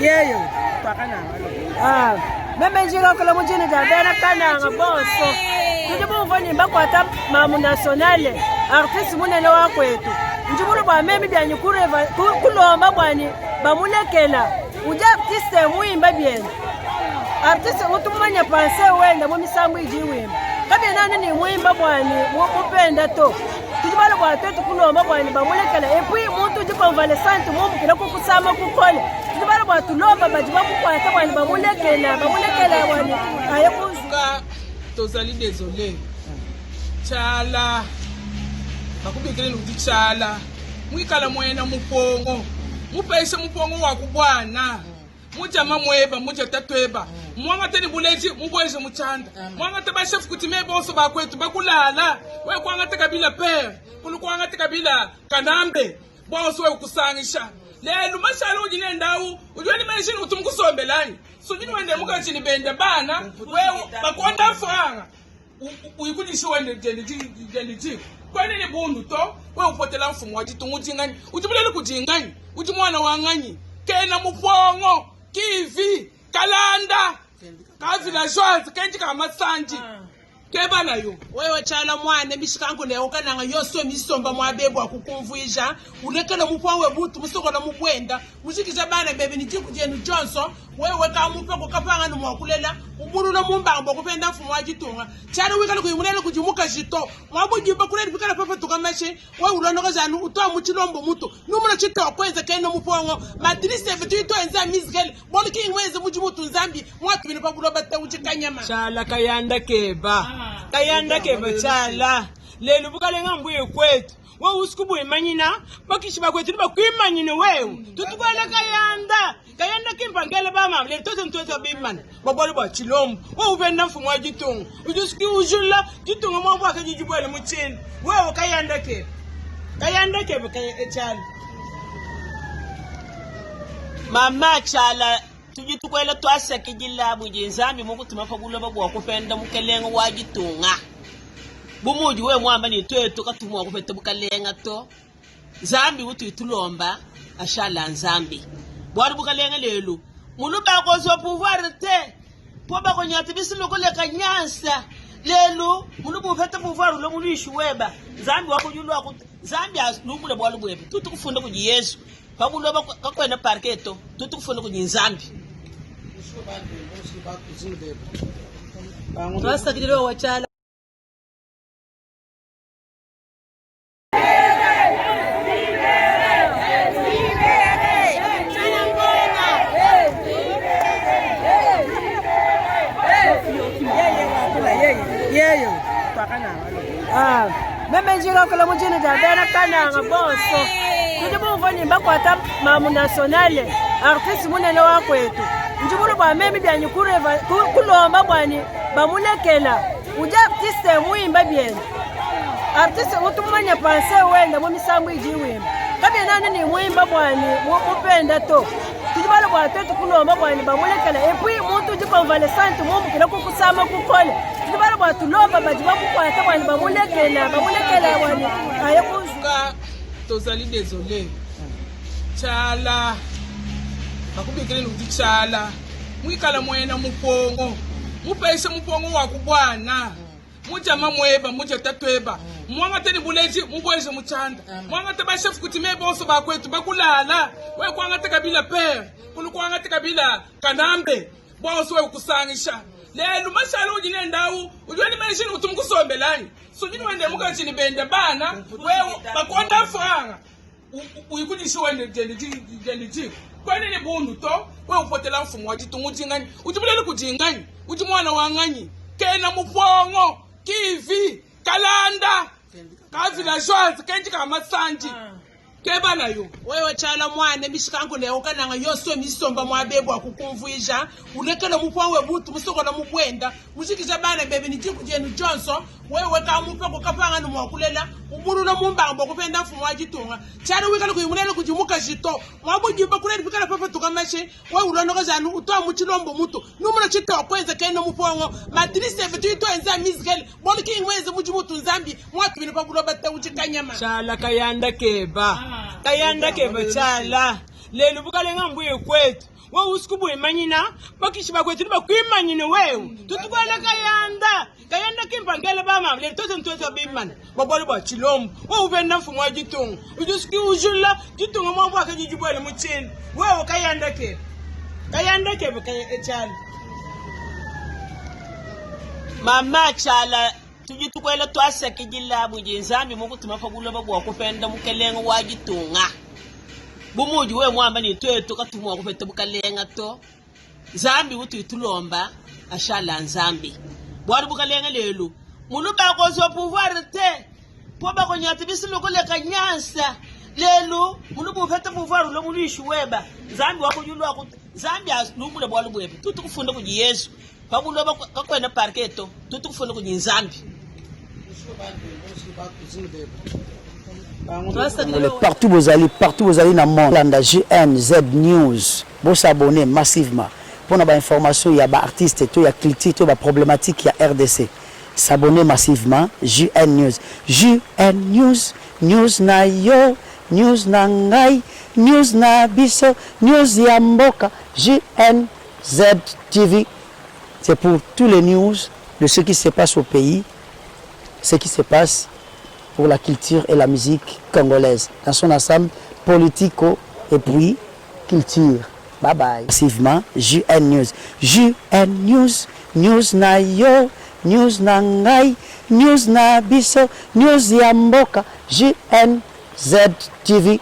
yeyo pakananga meme njika kula mujini jabena kananga bonso kujibu mvoni mbakwata mamu nationale artiste munene wa kwetu njibulu bwa meme bya nyukureva kulomba bwani bamulekela uja artiste muimba bien artiste utumanya panse wenda mu misambu iji wimba kabe nani ni muimba bwani mupenda to tujibala bwa tetu kulomba bwani bamulekela epui muntu jikonvalesante mumukira kukusama kukole tujibala bwa tulomba bajiba mukwata bwani bamulekela bwani ayekuzuka tozali désolé chala bakubikele ukuthi chala mwikala mwena mupongo mupese mupongo wakubwana mujama mweba muja tatweba mwanga teni buleji mubweze muchanda mwanga te bashefu kuti meboso bakwetu bakulala we kwanga te kabila pere kulu kwanga te kabila kanambe boso we ukusangisha lelo mashala ujine ndawu ujweni menshini uthi mkusombelani sujini wende mukachini bende bana we bakonda franga uyikudishi wende jenditi kwani ni bundu to we upotela mfumu wajitungu ujingani ujibulele kujingani ujimwana wanganyi kena mupongo kivi kalanda kavila shwazi kenji kama sanji keba nayo wewe chala mwane mishikangu leo kananga yoswe misomba mwabebwa kukumvuisha ulekela mupwawe butu musokola mubwenda mushikisha bana bebe nijiku jenu Johnson wewe kamupe kukapanga numwakulela ubulula mumbambo kupenda mfumu wajitunga chala wikala kuyimulela kujimuka jito mwabujiba kuleli bikala papa tukamashe wewe ulonoka janu utoa muchilombo mutu numuna chito kwenza kena mupwango madrise vitu ito enza mizgel boliki ingweze mujimutu nzambi mwatu bino pabulo bata uchikanyama chala kayanda keba chala lelo bukalenga mbuye kwetu wewe usikubu imanyina bakishiba kwetu bakwimanyine wewe tutukwala kayanda kimpangele bama le toto bimana babole ba chilombo wewe ubenda mfumu wa jitungu ujuski ujula jitungu mambo akajijibwele muchini wewe kayanda keba chala mama chala tujitukwela twaseke jilabu jinzambi mukutuma pabulo babwa kupenda mukelenga wajitunga bumuji we mwamba ni twetu katumwa kupeta bukalenga to zambi utitulomba ashala nzambi bwari bukalenga lelu munu bako so pouvoir te po bako nyati bisilo kole kanyansa lelu munu bufeta pouvoir lo munu ishweba zambi wako julwa ku zambi aslumule bwalu bwebe tutukufunda ku Yesu pabulo bakwena parketo tutukufunda ku nzambi Rasta kidiro wachala yeyo pakananga meme njika kula mujini jabena kananga bonso kujibu mvoni mbakwata mamu nationale artiste munene wa kwetu njibulu bwa meme bya nyukureva kulomba bwani bamulekela uja artiste muimba bien artiste utumanya panse wenda mu misambu iji wimba kabe nani ni muimba bwani mupenda to tujibala bwa tetu kulomba bwani bamulekela epui muntu jikonvalesante mumukira kukusama kukole tujibala bwa tulomba bajiba mukwata bwani bamulekela bwani ayekuzuka tozali désolé chala bakubikele ukuthi chala mwikala mwena mupongo mupese mupongo wakubwana mujama mweba muja tatweba mwanga teni buleji mubweze muchanda mwanga te bashefu kuti meboso bakwetu bakulala we kwanga te kabila pere kulu kwanga te kabila kanambe boso we ukusangisha lelo mashala ujine ndawu ujweni menshini uthi mkusombelani sujini wende mukachini bende bana wewe bakonda franga uyikudishi wende jenditi kwani ni bundu to we upotela mfumu wajitungu ujingani ujibulele kujingani ujimwana wanganyi kena mupongo kivi kalanda kavila shwazi kenji kama sanji keba nayo wewe chala mwane mishikangu leo kananga yoswe misomba mwabebwa kukumvuisha ulekela mupwawe butu musokola mubwenda mushikisha bana bebe nijiku jenu Johnson wewe kamupe kukapanga numwakulela ubulula mumbambo kupenda mfumu wajitunga chala wikala kuyimulela kujimuka jito mwabujiba kuleli bikala papa tukamashe wewe ulonoka janu utoa muchilombo mutu numuna chito kwenza kena mupongo madrise vitu ito enza mizgel boliki ingweze mujimutu nzambi mwatu bino pabulo bata uchikanyama chala kayanda keba chala lelo bukalenga mbuye kwetu Wa usikubu imanyina. Bakishiba kwetu bakwimanyine wewe. Tutukwala kayanda kimpangele ba mamle toze mtoza bimana. Babalo ba chilombo. Wa ubenda mfumo wa jitungu. Ujuski ujula jitungu mambo akajijibwele muchini. Wewe kayanda ke. Kayanda ke bakayechali. Mama chala tujitukwela twasa kijila bujinzambi mungu tumafabulo babwa kupenda mukelenga wajitunga. Bumuji we mwamba ni twetu katumwa kupeta bukalenga to. Zambi utu itulomba ashala nzambi. Bwari bukalenga lelu. Munu bako zo pouvoir te. Po bako nyati bisilo kule kanyansa. Lelu munu bufeta pouvoir lo munu ishuweba. Zambi wako yulu wako zambi asnumule bwalu bwebe. Tutu kufunda kuji Yesu. Babulo bakwena parketo. Tutu kufunda kuji nzambi. Partout vous allez dans le monde, la GNZ News, vous s'abonnez massivement. Pour avoir information, il y a des artistes, il y a des critiques, il y a des problématiques, il y a RDC. S'abonnez massivement, GN News. GN News, news na yo, news na ngai, news na biso, news yamboka, GNZ TV. C'est pour tous les news de ce qui se passe au pays, ce qui se passe pour la culture et la musique congolaise, dans son ensemble politico et puis culture. Bye bye. Massivement, JN News. JN News, news na yo, news na ngai, news na biso, news yamboka, JNZ TV.